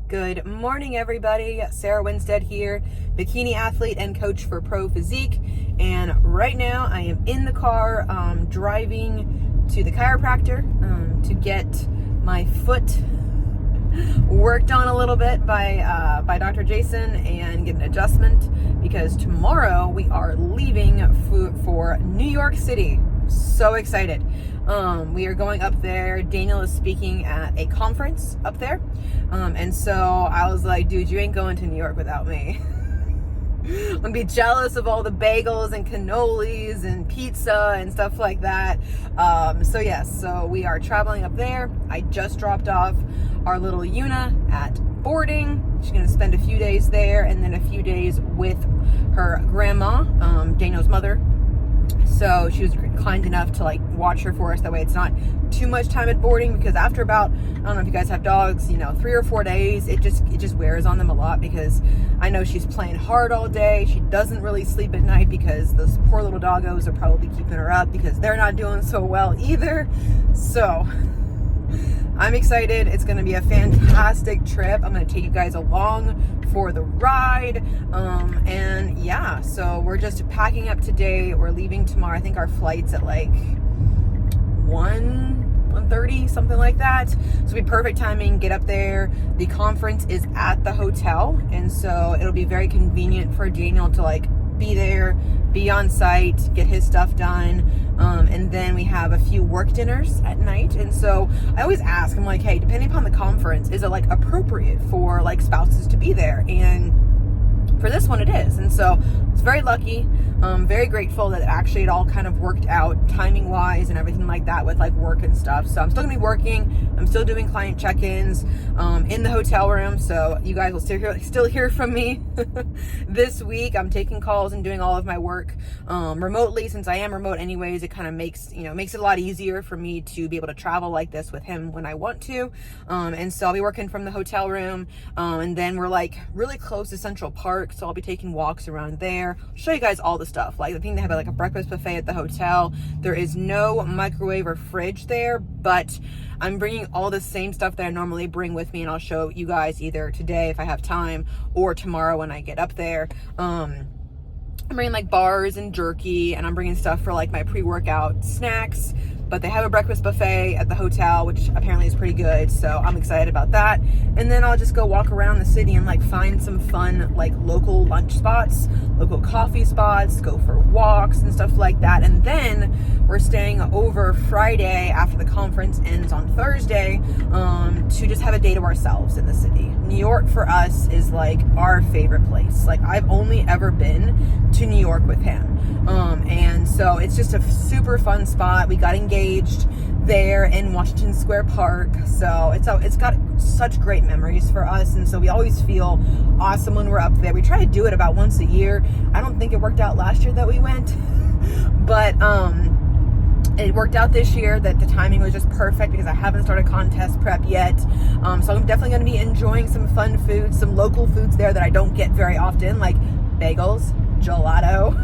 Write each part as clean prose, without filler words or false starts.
Good morning, everybody. Sarah Winstead here, bikini athlete and coach for Pro Physique. And right now I am in the car driving to the chiropractor to get my foot worked on a little bit by Dr. Jason and get an adjustment, because tomorrow we are leaving for New York City. So excited. We are going up there. Daniel is speaking at a conference up there. And so I was like, dude, you ain't going to New York without me. I'm gonna be jealous of all the bagels and cannolis and pizza and stuff like that. So we are traveling up there. I just dropped off our little Yuna at boarding. She's gonna spend a few days there and then a few days with her grandma, Daniel's mother. So she was kind enough to watch her for us. That way it's not too much time at boarding, because after about, I don't know if you guys have dogs, 3 or 4 days, it just wears on them a lot, because I know she's playing hard all day. She doesn't really sleep at night because those poor little doggos are probably keeping her up because they're not doing so well either. So I'm excited. It's going to be a fantastic trip. I'm going to take you guys along for the ride. So we're just packing up today. We're leaving tomorrow. I think our flight's at 1:30, something like that. So it'll be perfect timing. Get up there. The conference is at the hotel, and so it'll be very convenient for Daniel to be there, be on site, get his stuff done. And then we have a few work dinners at night. And so I always ask, I'm like, hey, depending upon the conference, is it appropriate for spouses to be there? And for this one it is. And so it's very lucky, very grateful that actually it all kind of worked out timing wise and everything like that with work and stuff. So I'm still gonna be working. I'm still doing client check-ins in the hotel room. So you guys will still hear from me this week. I'm taking calls and doing all of my work remotely. Since I am remote anyways, it kind of makes it a lot easier for me to be able to travel like this with him when I want to. And so I'll be working from the hotel room. And then we're really close to Central Park. So I'll be taking walks around there. I'll show you guys all the stuff. I think they have a breakfast buffet at the hotel. There is no microwave or fridge there, but I'm bringing all the same stuff that I normally bring with me, and I'll show you guys either today if I have time or tomorrow when I get up there. I'm bringing bars and jerky, and I'm bringing stuff for my pre-workout snacks. But they have a breakfast buffet at the hotel, which apparently is pretty good. So I'm excited about that. And then I'll just go walk around the city and find some fun, local lunch spots, local coffee spots, go for walks and stuff like that. And then we're staying over Friday after the conference ends on Thursday, to just have a day to ourselves in the city. New York for us is our favorite place. I've only ever been to New York with him. And so it's just a super fun spot. We got engaged there in Washington Square Park. So it's got such great memories for us. And so we always feel awesome when we're up there. We try to do it about once a year. I don't think it worked out last year that we went, but, it worked out this year that the timing was just perfect because I haven't started contest prep yet. So I'm definitely going to be enjoying some fun foods, some local foods there that I don't get very often, like bagels, gelato,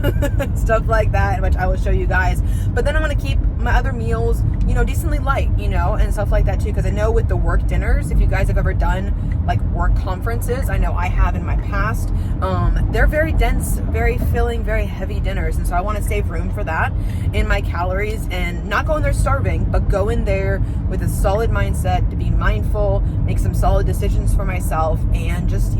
stuff like that, which I will show you guys. But then I'm going to keep my other meals, decently light, and stuff like that too. Because I know with the work dinners, if you guys have ever done work conferences, I know I have in my past, they're very dense, very filling, very heavy dinners. And so I want to save room for that in my calories and not go in there starving, but go in there with a solid mindset to be mindful, make some solid decisions for myself, and just,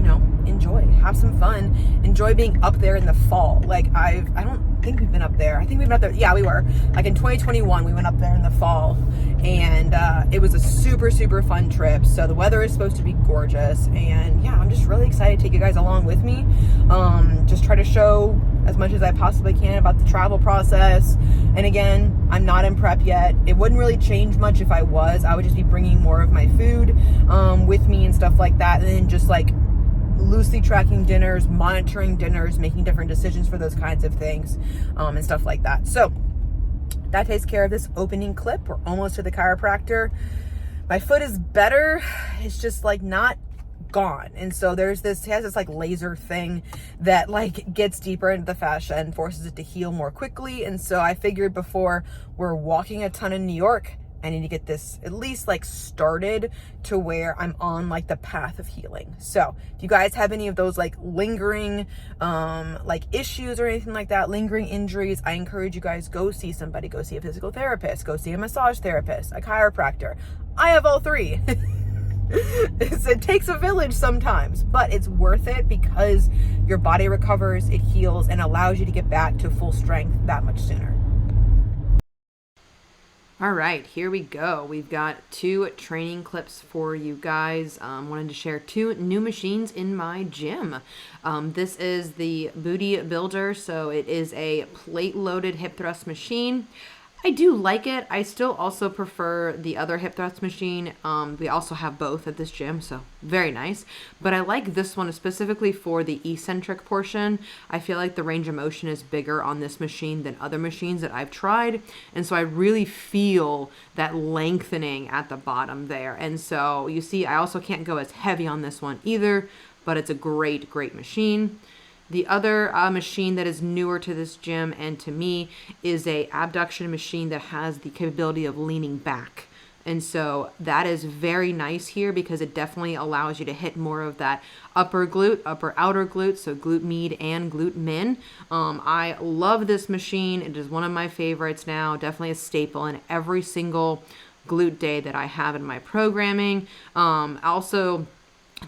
enjoy, have some fun, enjoy being up there in the fall. I don't think we've been up there. I think we've been up there. Yeah, we were. In 2021, we went up there in the fall, and it was a super, super fun trip. So the weather is supposed to be gorgeous, and yeah, I'm just really excited to take you guys along with me. Just try to show as much as I possibly can about the travel process. And again, I'm not in prep yet. It wouldn't really change much if I was. I would just be bringing more of my food with me and stuff like that, and then just loosely tracking dinners, monitoring dinners, making different decisions for those kinds of things, and stuff like that. So that takes care of this opening clip. We're almost to the chiropractor. My foot is better. It's just not gone. And so he has this laser thing that gets deeper into the fascia and forces it to heal more quickly. And so I figured before we're walking a ton in New York I need to get this at least like started to where I'm on like the path of healing. So if you guys have any of those like lingering like issues or anything like that, lingering injuries, I encourage you guys, go see somebody. Go see a physical therapist, go see a massage therapist, a chiropractor. I have all three. It takes a village sometimes, but it's worth it because your body recovers, it heals, and allows you to get back to full strength that much sooner. All right, here we go. We've got 2 training clips for you guys. Wanted to share 2 new machines in my gym. This is the Booty Builder, so it is a plate-loaded hip thrust machine. I do like it. I still also prefer the other hip thrust machine. We also have both at this gym, so very nice. But I like this one specifically for the eccentric portion. I feel like the range of motion is bigger on this machine than other machines that I've tried. And so I really feel that lengthening at the bottom there. And so you see, I also can't go as heavy on this one either, but it's a great, great machine. The other machine that is newer to this gym and to me is a abduction machine that has the capability of leaning back. And so that is very nice here because it definitely allows you to hit more of that upper glute, upper outer glute, so glute med and glute min. I love this machine. It is one of my favorites now, definitely a staple in every single glute day that I have in my programming. Also,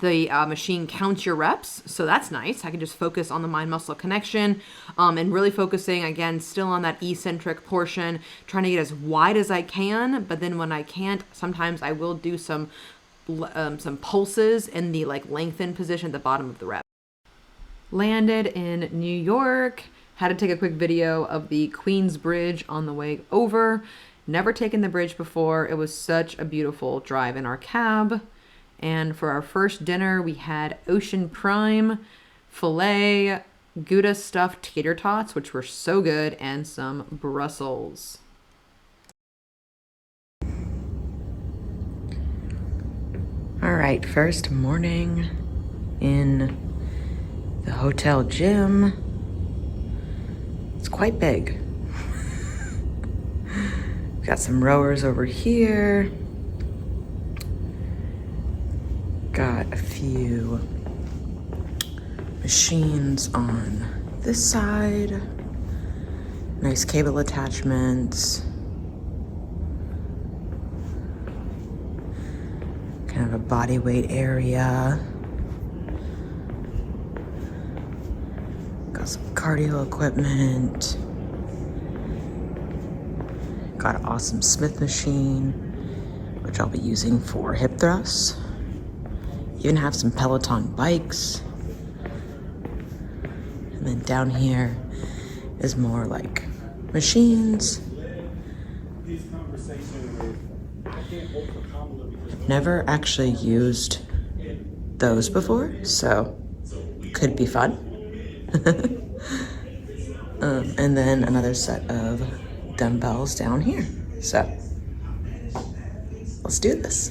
the machine counts your reps, so that's nice. I can just focus on the mind-muscle connection and really focusing, again, still on that eccentric portion, trying to get as wide as I can, but then when I can't, sometimes I will do some pulses in the like lengthened position at the bottom of the rep. Landed in New York, had to take a quick video of the Queens Bridge on the way over. Never taken the bridge before. It was such a beautiful drive in our cab. And for our first dinner, we had Ocean Prime, filet, Gouda stuffed tater tots, which were so good, and some Brussels. All right, first morning in the hotel gym. It's quite big. We've got some rowers over here. Got a few machines on this side. Nice cable attachments. Kind of a body weight area. Got some cardio equipment. Got an awesome Smith machine, which I'll be using for hip thrusts. Even have some Peloton bikes. And then down here is more like machines. I've never actually used those before, so could be fun. And then another set of dumbbells down here. So let's do this.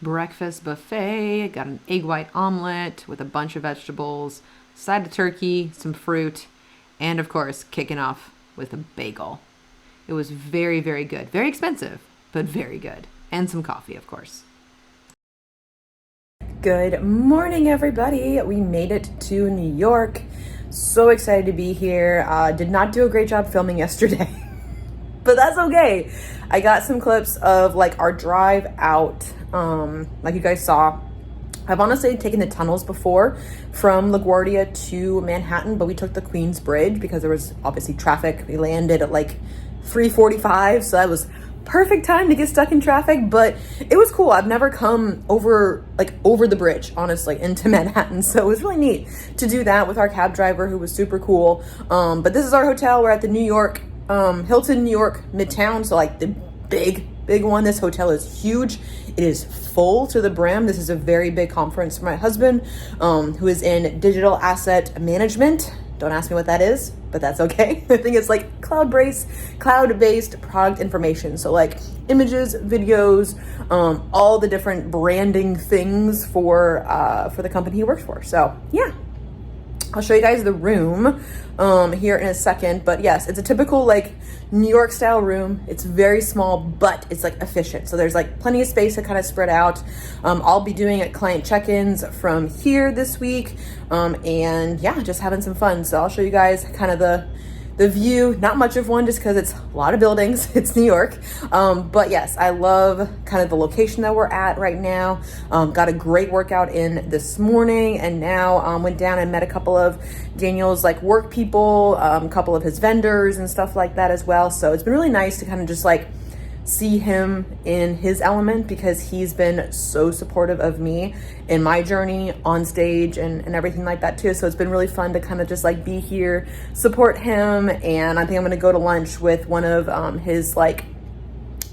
Breakfast buffet. Got an egg white omelet with a bunch of vegetables, side of turkey, some fruit, and of course, kicking off with a bagel. It was very, very good. Very expensive, but very good. And some coffee, of course. Good morning, everybody. We made it to New York. So excited to be here. Did not do a great job filming yesterday, but that's okay. I got some clips of like our drive out. Like you guys saw, I've honestly taken the tunnels before from LaGuardia to Manhattan, but we took the Queens Bridge because there was obviously traffic. We landed at like 3:45, so that was perfect time to get stuck in traffic, but it was cool. I've never come over the bridge, honestly, into Manhattan, so it was really neat to do that with our cab driver, who was super cool. But this is our hotel. We're at the New York, Hilton New York Midtown, so like the big one. This hotel is huge. It is full to the brim. This is a very big conference for my husband, who is in digital asset management. Don't ask me what that is, but that's okay. I think it's like cloud-based product information. So like images, videos, all the different branding things for the company he works for. So yeah. I'll show you guys the room here in a second, but yes, it's a typical like New York style room. It's very small, but it's like efficient. So there's like plenty of space to kind of spread out. I'll be doing client check-ins from here this week, and yeah, just having some fun. So I'll show you guys kind of the view, not much of one just because it's a lot of buildings. It's New York. But yes, I love kind of the location that we're at right now. Got a great workout in this morning, and now went down and met a couple of Daniel's like work people, a couple of his vendors and stuff like that as well. So it's been really nice to kind of just like see him in his element, because he's been so supportive of me in my journey on stage and everything like that too. So it's been really fun to kind of just like be here, support him. And I think I'm gonna go to lunch with one of his like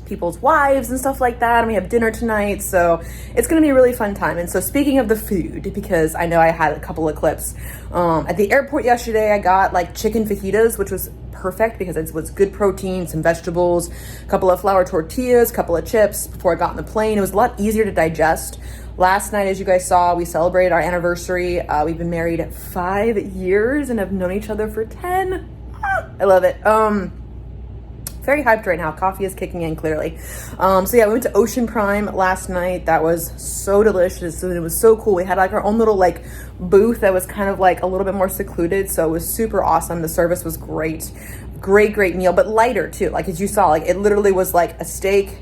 people's wives and stuff like that, and we have dinner tonight, so it's gonna be a really fun time. And so speaking of the food, because I know I had a couple of clips at the airport yesterday, I got like chicken fajitas, which was perfect because it was good protein, some vegetables, a couple of flour tortillas, a couple of chips before I got on the plane. It was a lot easier to digest. Last night, as you guys saw, we celebrated our anniversary. We've been married 5 years and have known each other for 10. I love it. Very hyped right now. Coffee is kicking in clearly. So yeah, we went to Ocean Prime last night. That was so delicious, and it was so cool. We had like our own little like booth that was kind of like a little bit more secluded, so it was super awesome. The service was great. Great meal, but lighter too. Like as you saw, like it literally was like a steak,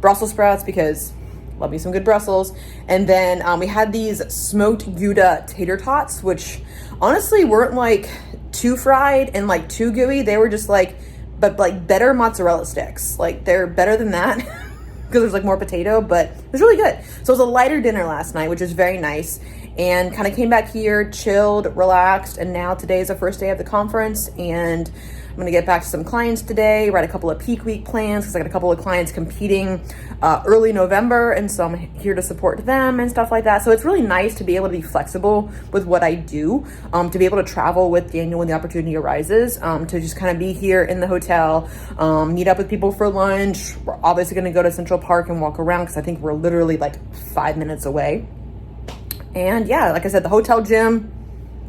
Brussels sprouts, because love me some good Brussels. And then we had these smoked Gouda tater tots, which honestly weren't like too fried and like too gooey. They were just like, but like better mozzarella sticks. Like they're better than that because there's like more potato, but it was really good. So it was a lighter dinner last night, which is very nice, and kind of came back here, chilled, relaxed. And now today is the first day of the conference, and I'm gonna get back to some clients today, write a couple of peak week plans, because I got a couple of clients competing early November, and so I'm here to support them and stuff like that. So it's really nice to be able to be flexible with what I do, to be able to travel with Daniel when the opportunity arises, to just kind of be here in the hotel, meet up with people for lunch. We're obviously gonna go to Central Park and walk around, because I think we're literally like 5 minutes away. And yeah, like I said, the hotel gym,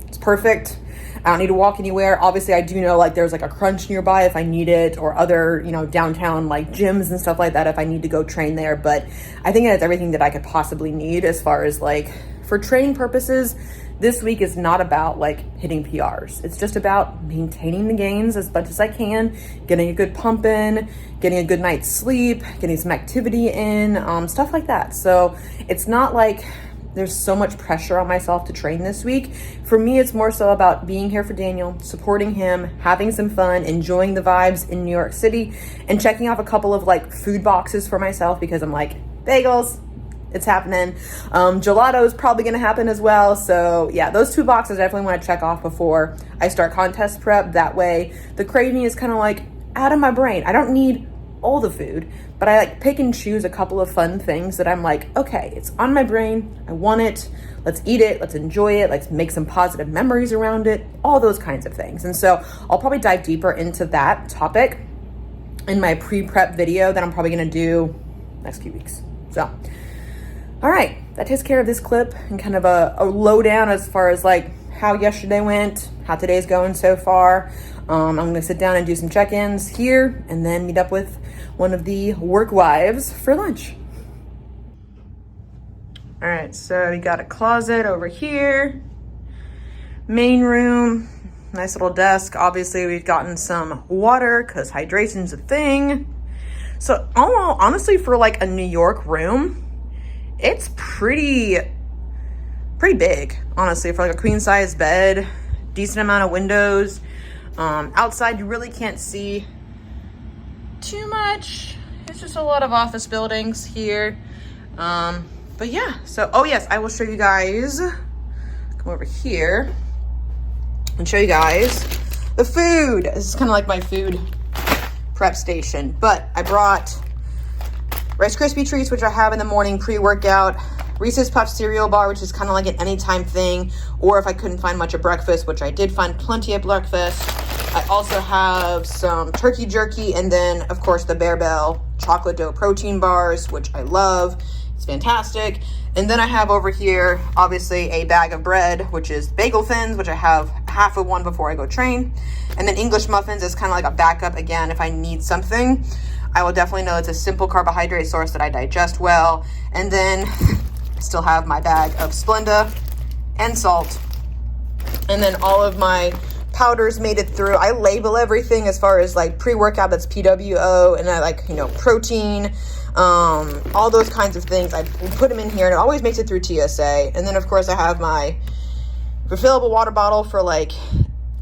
it's perfect. I don't need to walk anywhere. Obviously, I do know like there's like a Crunch nearby if I need it, or other, you know, downtown like gyms and stuff like that if I need to go train there. But I think it's everything that I could possibly need as far as like for training purposes. This week is not about like hitting PRs. It's just about maintaining the gains as much as I can, getting a good pump in, getting a good night's sleep, getting some activity in, stuff like that. So it's not like there's so much pressure on myself to train this week. For me, it's more so about being here for Daniel, supporting him, having some fun, enjoying the vibes in New York City, and checking off a couple of like food boxes for myself, because I'm like, bagels, it's happening. Gelato is probably gonna happen as well. So yeah, those 2 boxes I definitely wanna check off before I start contest prep. That way the craving is kind of like out of my brain. I don't need all the food, but I like pick and choose a couple of fun things that I'm like, okay, it's on my brain, I want it, let's eat it, let's enjoy it, let's make some positive memories around it, all those kinds of things. And so I'll probably dive deeper into that topic in my pre-prep video that I'm probably gonna do next few weeks. So, all right, that takes care of this clip and kind of a lowdown as far as like how yesterday went, how today's going so far. I'm gonna sit down and do some check-ins here, and then meet up with one of the work wives for lunch. All right, so we got a closet over here, main room, nice little desk. Obviously, we've gotten some water because hydration's a thing. So honestly, for like a New York room, it's pretty big, honestly, for like a queen size bed, decent amount of windows. Outside, you really can't see too much. It's just a lot of office buildings here. But yeah, so, oh yes, I will show you guys, come over here and show you guys the food. This is kind of like my food prep station, but I brought Rice Krispie treats, which I have in the morning pre-workout, Reese's Puff cereal bar, which is kind of like an anytime thing, or if I couldn't find much at breakfast, which I did find plenty at breakfast. I also have some turkey jerky, and then of course the Bear Bell chocolate dough protein bars, which I love. It's fantastic. And then I have over here, obviously, a bag of bread, which is bagel thins, which I have half of one before I go train. And then English muffins is kind of like a backup. Again, if I need something, I will definitely know it's a simple carbohydrate source that I digest well. And then I still have my bag of Splenda and salt. And then all of my powders made it through. I label everything as far as like pre-workout, that's PWO, and I like, you know, protein, all those kinds of things. I put them in here, and it always makes it through TSA. And then of course I have my refillable water bottle for like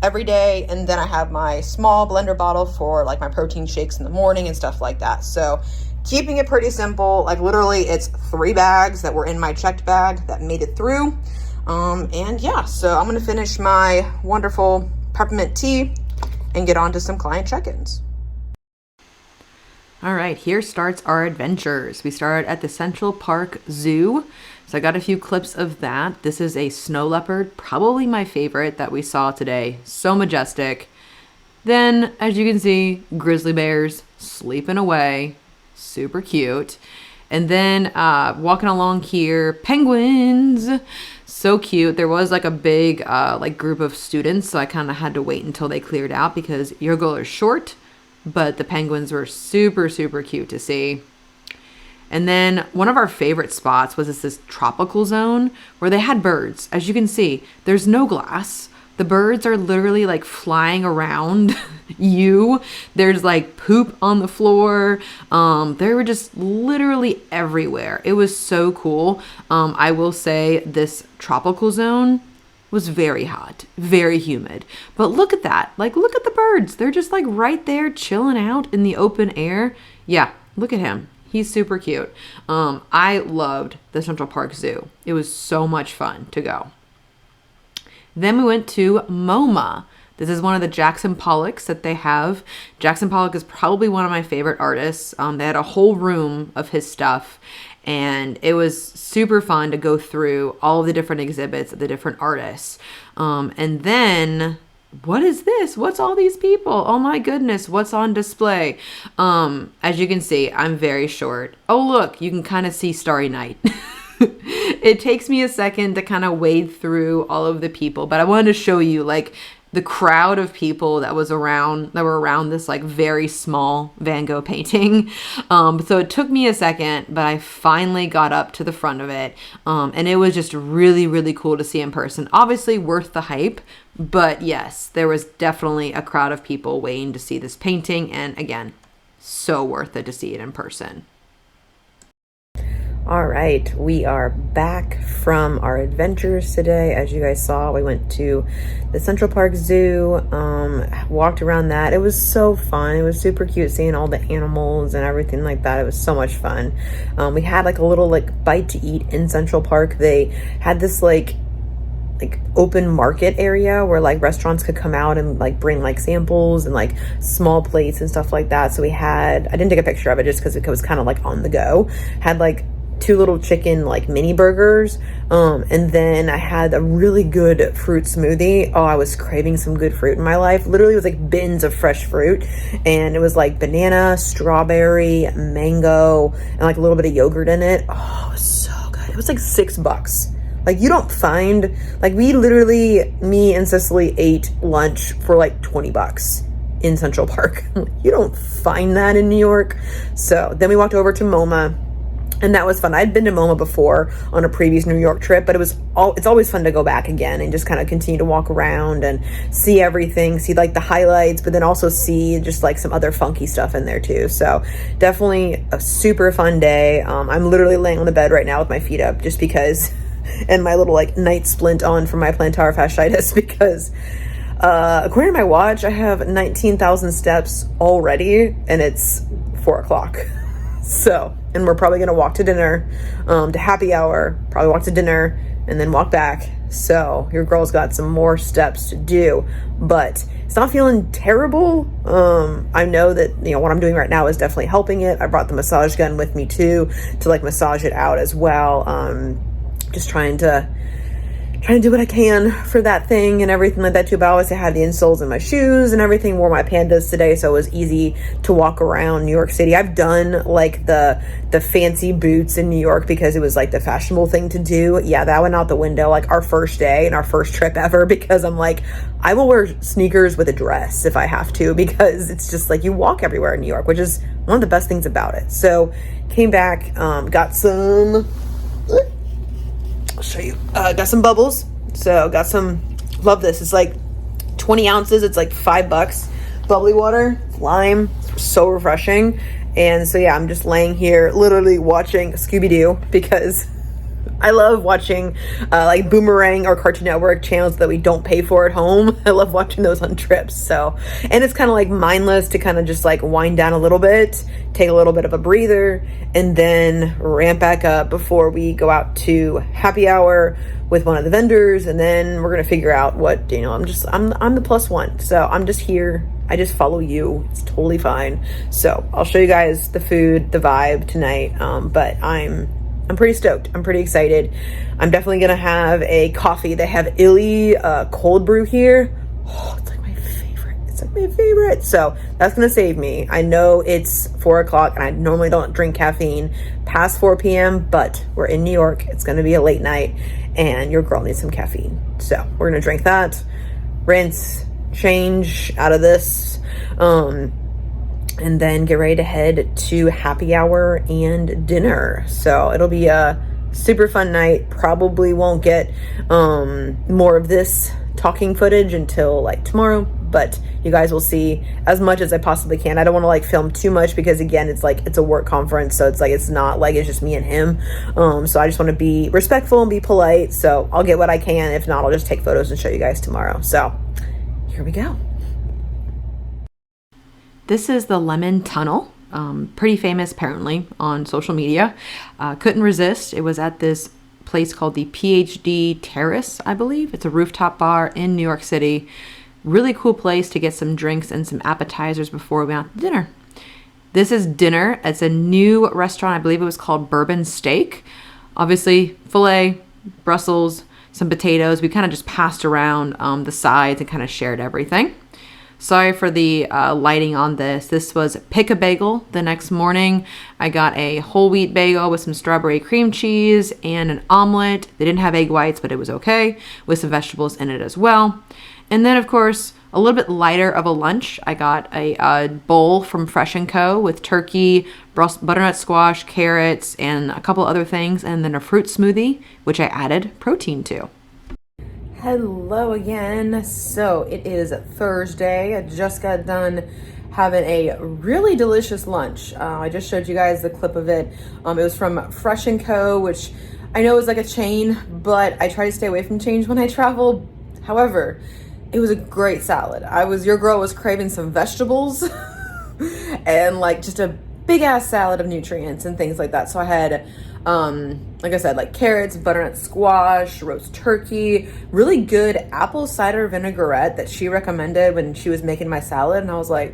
every day, and then I have my small blender bottle for like my protein shakes in the morning and stuff like that. So keeping it pretty simple. Like literally it's 3 bags that were in my checked bag that made it through. And yeah, so I'm gonna finish my wonderful peppermint tea and get on to some client check-ins. All right, here starts our adventures. We started at the Central Park Zoo. So I got a few clips of that. This is a snow leopard, probably my favorite that we saw today. So majestic. Then, as you can see, grizzly bears sleeping away. Super cute. And then walking along here, penguins. So cute. There was like a big like group of students, so I kind of had to wait until they cleared out because your girl is short, but the penguins were super, super cute to see. And then one of our favorite spots was this tropical zone where they had birds. As you can see, there's no glass. The birds are literally like flying around you. There's like poop on the floor. They were just literally everywhere. It was so cool. I will say this tropical zone was very hot, very humid. But look at that. Like, look at the birds. They're just like right there chilling out in the open air. Yeah, look at him. He's super cute. I loved the Central Park Zoo. It was so much fun to go. Then we went to MoMA. This is one of the Jackson Pollocks that they have. Jackson Pollock is probably one of my favorite artists. They had a whole room of his stuff, and it was super fun to go through all of the different exhibits of the different artists. And then, what is this? What's all these people? Oh my goodness, what's on display? As you can see, I'm very short. Oh look, you can kind of see Starry Night. It takes me a second to kind of wade through all of the people, but I wanted to show you like the crowd of people that were around this like very small Van Gogh painting. So it took me a second, but I finally got up to the front of it. And it was just really, really cool to see in person. Obviously worth the hype, but yes, there was definitely a crowd of people waiting to see this painting. And again, so worth it to see it in person. All right, we are back from our adventures today. As you guys saw, we went to the Central Park Zoo, walked around that. It was so fun. It was super cute seeing all the animals and everything like that. It was so much fun. We had like a little like bite to eat in Central Park. They had this like open market area where like restaurants could come out and like bring like samples and like small plates and stuff like that. So we had, I didn't take a picture of it just because it was kind of like on the go. Had like 2 little chicken like mini burgers, and then I had a really good fruit smoothie. Oh, I was craving some good fruit in my life. Literally, it was like bins of fresh fruit, and it was like banana, strawberry, mango, and like a little bit of yogurt in it. Oh, it was so good. It was like $6. Like, you don't find, like, we literally, me and Cicely ate lunch for like $20 in Central Park. You don't find that in New York. So then we walked over to MoMA. And that was fun. I'd been to MoMA before on a previous New York trip, but it's always fun to go back again and just kind of continue to walk around and see everything, see like the highlights, but then also see just like some other funky stuff in there too. So definitely a super fun day. I'm literally laying on the bed right now with my feet up just because, and my little like night splint on for my plantar fasciitis because according to my watch, I have 19,000 steps already and it's 4 o'clock. So, and we're probably going to walk to dinner, to happy hour, probably walk to dinner and then walk back. So your girl's got some more steps to do, but it's not feeling terrible. I know that, you know, what I'm doing right now is definitely helping it. I brought the massage gun with me too, to like massage it out as well. Just trying to trying to do what I can for that thing and everything like that too. But obviously I had the insoles in my shoes and everything. Wore my Pandas today, so it was easy to walk around New York City. I've done like the fancy boots in New York because it was like the fashionable thing to do. Yeah, that went out the window like our first day and our first trip ever, because I'm like, I will wear sneakers with a dress if I have to, because it's just like you walk everywhere in New York, which is one of the best things about it. So came back, got some, I'll show you, got some bubbles. So got some, love this. It's like 20 ounces. It's like $5. Bubbly water, lime, so refreshing. And so yeah, I'm just laying here literally watching Scooby-Doo, because I love watching like Boomerang or Cartoon Network channels that we don't pay for at home. I love watching those on trips. So, and it's kind of like mindless to kind of just like wind down a little bit, take a little bit of a breather, and then ramp back up before we go out to happy hour with one of the vendors. And then we're going to figure out what, you know, I'm the plus one. So I'm just here. I just follow you. It's totally fine. So I'll show you guys the food, the vibe tonight. But I'm pretty stoked. I'm pretty excited. I'm definitely gonna have a coffee. They have Illy cold brew here. Oh, it's like my favorite. It's like my favorite. So that's gonna save me. I know it's 4 o'clock and I normally don't drink caffeine past 4 p.m., but we're in New York. It's gonna be a late night and your girl needs some caffeine. So we're gonna drink that, rinse, change out of this, and then get ready to head to happy hour and dinner. So it'll be a super fun night. Probably won't get more of this talking footage until like tomorrow, but you guys will see as much as I possibly can. I don't want to like film too much because again, it's like, it's a work conference. So it's like, it's not like it's just me and him. So I just want to be respectful and be polite. So I'll get what I can. If not, I'll just take photos and show you guys tomorrow. So here we go. This is the Lemon Tunnel, pretty famous apparently on social media. Couldn't resist. It was at this place called the PhD Terrace, I believe. It's a rooftop bar in New York City. Really cool place to get some drinks and some appetizers before we went out to dinner. This is dinner. It's a new restaurant. I believe it was called Bourbon Steak. Obviously, filet, Brussels, some potatoes. We kind of just passed around the sides and kind of shared everything. Sorry for the lighting on this. This was Pick a Bagel the next morning. I got a whole wheat bagel with some strawberry cream cheese and an omelet. They didn't have egg whites, but it was okay, with some vegetables in it as well. And then, of course, a little bit lighter of a lunch. I got a bowl from Fresh & Co. with turkey, butternut squash, carrots, and a couple other things, and then a fruit smoothie, which I added protein to. Hello again. So it is Thursday. I just got done having a really delicious lunch. I just showed you guys the clip of it. It was from Fresh & Co., which I know is like a chain, but I try to stay away from chains when I travel. However, it was a great salad. Your girl was craving some vegetables and like just a big ass salad of nutrients and things like that. So I had like I said, like carrots, butternut squash, roast turkey, really good apple cider vinaigrette that she recommended when she was making my salad. And I was like,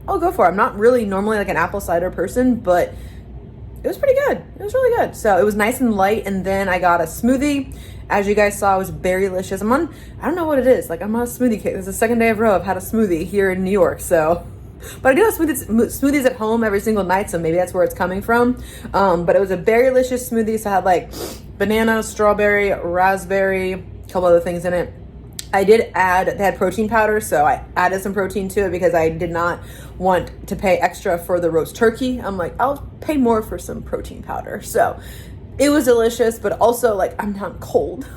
I'll go for it. I'm not really normally like an apple cider person, but it was pretty good. It was really good. So it was nice and light. And then I got a smoothie. As you guys saw, it was very delicious. I don't know what it is. Like I'm on a smoothie kick. This is the second day in a row I've had a smoothie here in New York. So, but I do have smoothies at home every single night, so maybe that's where it's coming from. But it was a very delicious smoothie. So I had like banana, strawberry, raspberry, a couple other things in it. I did add, they had protein powder, so I added some protein to it because I did not want to pay extra for the roast turkey. I'm like, I'll pay more for some protein powder. So it was delicious, but also like I'm not cold.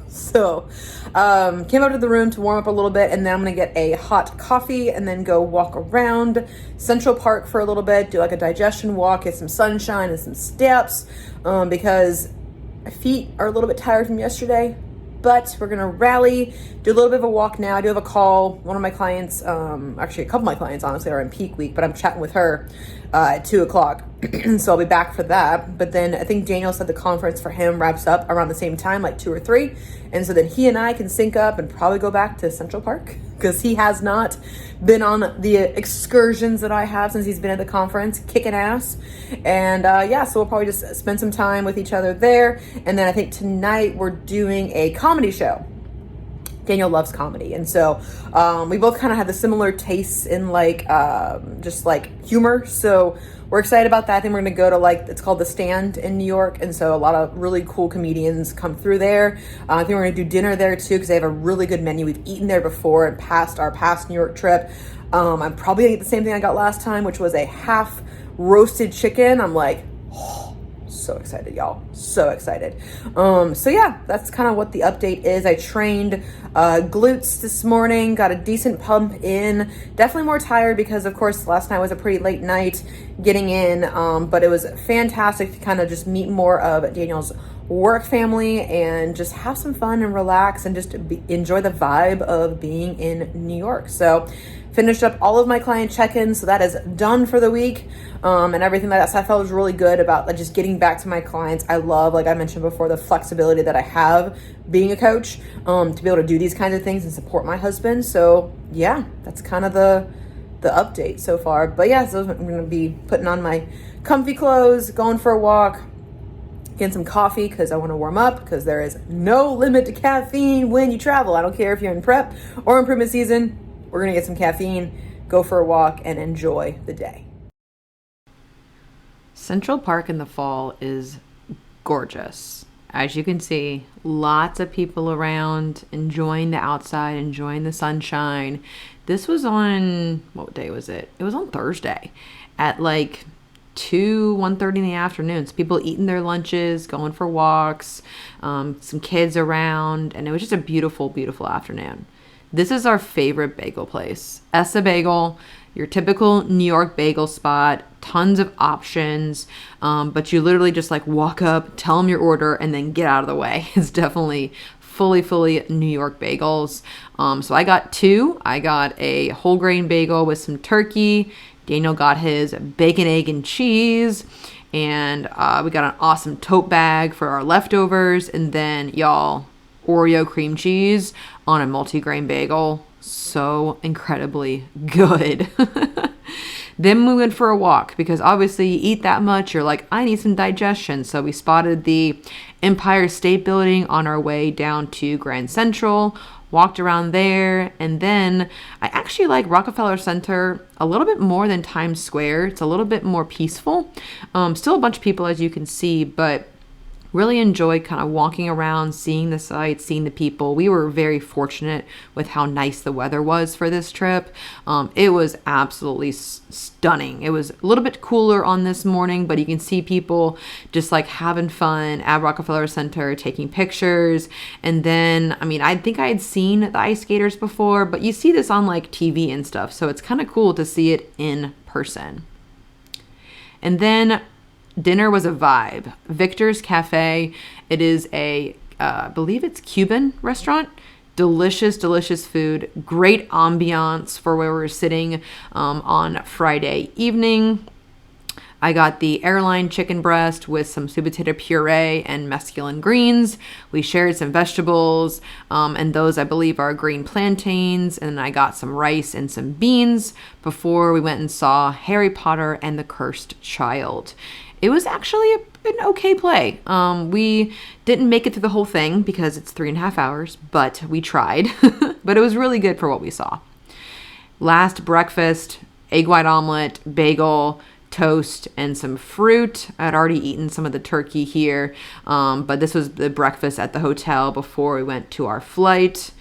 So came up to the room to warm up a little bit, and then I'm gonna get a hot coffee and then go walk around Central Park for a little bit, do like a digestion walk, get some sunshine and some steps, because my feet are a little bit tired from yesterday. But we're gonna rally, do a little bit of a walk now. I do have a call. One of my clients, actually a couple of my clients honestly are in peak week, but I'm chatting with her at 2 o'clock. So I'll be back for that. But then I think Daniel said the conference for him wraps up around the same time, like 2 or 3. And so then he and I can sync up and probably go back to Central Park because he has not been on the excursions that I have since he's been at the conference, kicking ass. And yeah, so we'll probably just spend some time with each other there. And then I think tonight we're doing a comedy show. Daniel loves comedy, and so we both kind of have the similar tastes in like just like humor, so we're excited about that. I think we're gonna go to like, it's called The Stand in New York, and so a lot of really cool comedians come through there. I think we're gonna do dinner there too, because they have a really good menu. We've eaten there before and past our past New York trip. I'm probably gonna get the same thing I got last time, which was a half roasted chicken. I'm like, oh, so excited, y'all, so excited. So yeah, that's kind of what the update is. I trained glutes this morning, got a decent pump in, definitely more tired because of course last night was a pretty late night getting in, but it was fantastic to kind of just meet more of Daniel's work family and just have some fun and relax and just enjoy the vibe of being in New York. So finished up all of my client check-ins, so that is done for the week, and everything like that. So I felt was really good about like just getting back to my clients. I love, like I mentioned before, the flexibility that I have being a coach, to be able to do these kinds of things and support my husband. So yeah, that's kind of the update so far. But yeah, so I'm gonna be putting on my comfy clothes, going for a walk, getting some coffee because I want to warm up, because there is no limit to caffeine when you travel. I don't care if you're in prep or improvement season. We're gonna get some caffeine, go for a walk, and enjoy the day. Central Park in the fall is gorgeous. As you can see, lots of people around, enjoying the outside, enjoying the sunshine. This was on, what day was it? It was on Thursday at like 1:30 in the afternoon. So people eating their lunches, going for walks, some kids around, and it was just a beautiful, beautiful afternoon. This is our favorite bagel place, Essa Bagel, your typical New York bagel spot, tons of options, but you literally just like walk up, tell them your order, and then get out of the way. It's definitely fully New York bagels. So I got two. I got a whole grain bagel with some turkey. Daniel got his bacon, egg, and cheese. And we got an awesome tote bag for our leftovers. And then, y'all, Oreo cream cheese on a multi-grain bagel. So incredibly good. Then we went for a walk because obviously you eat that much, you're like, I need some digestion. So we spotted the Empire State Building on our way down to Grand Central, walked around there, and then I actually like Rockefeller Center a little bit more than Times Square. It's a little bit more peaceful. Still a bunch of people, as you can see, but really enjoyed kind of walking around, seeing the sights, seeing the people. We were very fortunate with how nice the weather was for this trip. It was absolutely stunning. It was a little bit cooler on this morning, but you can see people just like having fun at Rockefeller Center, taking pictures. And then, I mean, I think I had seen the ice skaters before, but you see this on like TV and stuff. So it's kind of cool to see it in person. And then dinner was a vibe. Victor's Cafe. It is I believe it's Cuban restaurant. Delicious, delicious food. Great ambiance for where we're sitting on Friday evening. I got the airline chicken breast with some sweet potato puree and mesclun greens. We shared some vegetables, and those I believe are green plantains. And I got some rice and some beans before we went and saw Harry Potter and the Cursed Child. It was actually an okay play. We didn't make it through the whole thing because it's 3.5 hours, but we tried. But it was really good for what we saw. Last breakfast, egg white omelet, bagel, toast, and some fruit. I'd already eaten some of the turkey here, but this was the breakfast at the hotel before we went to our flight.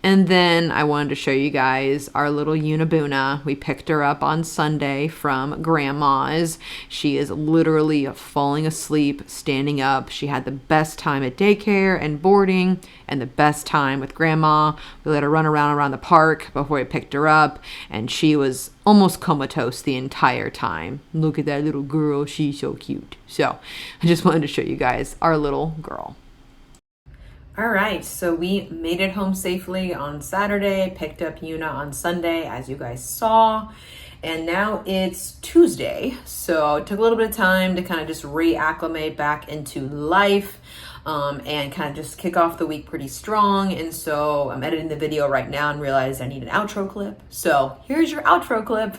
And then I wanted to show you guys our little Unibuna. We picked her up on Sunday from grandma's. She is literally falling asleep, standing up. She had the best time at daycare and boarding and the best time with grandma. We let her run around the park before we picked her up, and she was almost comatose the entire time. Look at that little girl. She's so cute. So I just wanted to show you guys our little girl. All right, so we made it home safely on Saturday, picked up Una on Sunday, as you guys saw, and now it's Tuesday. So it took a little bit of time to kind of just reacclimate back into life. and kind of just kick off the week pretty strong. And so I'm editing the video right now and realized I need an outro clip. So here's your outro clip.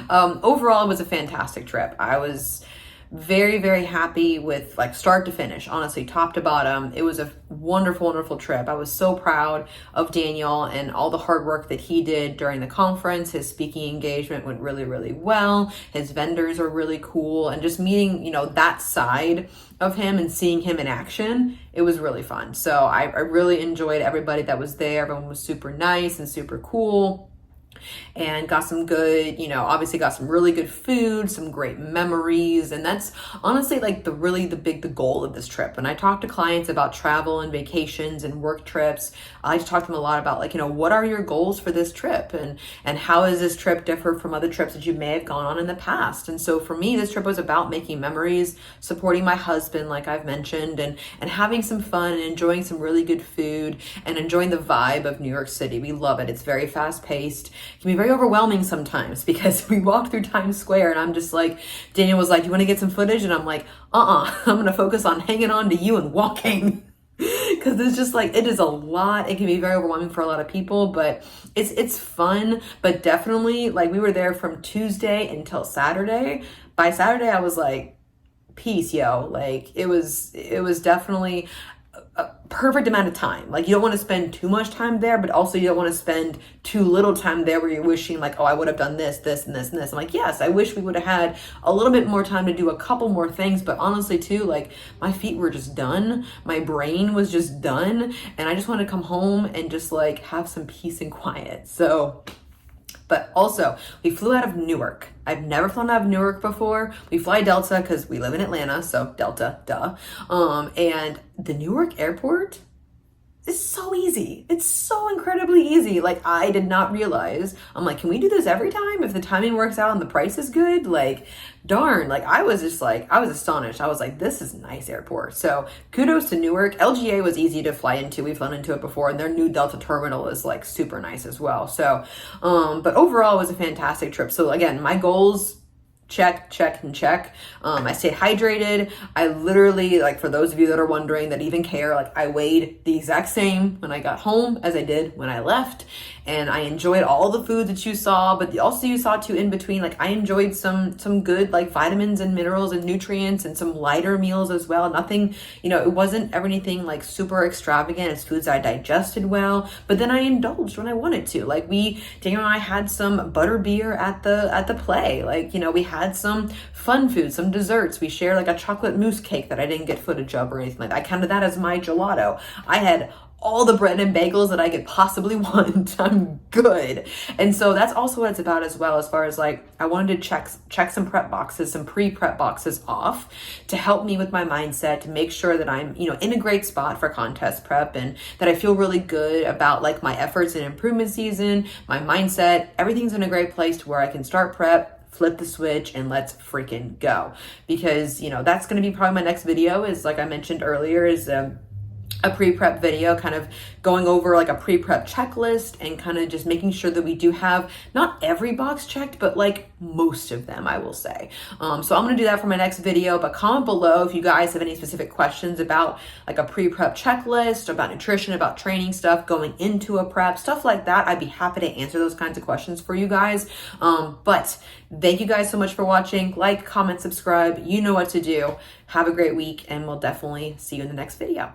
Overall, it was a fantastic trip. I was very, very happy with like start to finish, honestly, top to bottom. It was a wonderful, wonderful trip. I was so proud of Daniel and all the hard work that he did during the conference. His speaking engagement went really, really well. His vendors are really cool, and just meeting, that side of him and seeing him in action, it was really fun. So I really enjoyed everybody that was there. Everyone was super nice and super cool. And got some good, obviously got some really good food, some great memories. And that's honestly like the goal of this trip. When I talk to clients about travel and vacations and work trips, I like to talk to them a lot about what are your goals for this trip, and how does this trip differ from other trips that you may have gone on in the past. And so for me, this trip was about making memories, supporting my husband, like I've mentioned, and having some fun and enjoying some really good food and enjoying the vibe of New York City. We love it. It's very fast paced. It can be very overwhelming sometimes because we walked through Times Square and I'm just like, Daniel was like, do you want to get some footage? And I'm like, I'm going to focus on hanging on to you and walking. Because it's just like, it is a lot. It can be very overwhelming for a lot of people, but it's fun. But definitely, like, we were there from Tuesday until Saturday. By Saturday, I was like, peace, yo. Like, it was definitely a perfect amount of time. Like, you don't want to spend too much time there, but also you don't want to spend too little time there where you're wishing like, oh, I would have done this, this, and this, and this. I'm like, yes, I wish we would have had a little bit more time to do a couple more things. But honestly too, like, my feet were just done. My brain was just done. And I just wanted to come home and just like have some peace and quiet. So, but also, we flew out of Newark. I've never flown out of Newark before. We fly Delta because we live in Atlanta, so Delta, duh. And the Newark airport is so easy. It's so incredibly easy. Like, I did not realize. I'm like, can we do this every time if the timing works out and the price is good? Like, darn. Like, I was astonished. I was like, this is a nice airport. So kudos to Newark. LGA was easy to fly into. We've flown into it before, and their new Delta terminal is like super nice as well. So, but overall it was a fantastic trip. So again, my goals, check, check, and check. I stayed hydrated. I literally, like, for those of you that are wondering, that even care, like, I weighed the exact same when I got home as I did when I left. And I enjoyed all the food that you saw, but also you saw too in between. Like, I enjoyed some good like vitamins and minerals and nutrients and some lighter meals as well. Nothing, it wasn't anything like super extravagant. It's foods I digested well, but then I indulged when I wanted to. Like, Daniel and I had some butter beer at the play. Like, we had some fun food, some desserts. We shared like a chocolate mousse cake that I didn't get footage of or anything like that. I counted that as my gelato. I had all the bread and bagels that I could possibly want. I'm good. And so that's also what it's about as well, as far as like, I wanted to check some prep boxes, some pre-prep boxes off to help me with my mindset, to make sure that I'm, in a great spot for contest prep, and that I feel really good about like my efforts in improvement season, my mindset, everything's in a great place to where I can start prep, flip the switch, and let's freaking go. Because, that's going to be probably my next video, is like I mentioned earlier, is a pre-prep video, kind of going over like a pre-prep checklist and kind of just making sure that we do have not every box checked, but like most of them, I will say. So I'm going to do that for my next video, but comment below if you guys have any specific questions about like a pre-prep checklist, about nutrition, about training stuff, going into a prep, stuff like that. I'd be happy to answer those kinds of questions for you guys. But thank you guys so much for watching. Like, comment, subscribe. You know what to do. Have a great week, and we'll definitely see you in the next video.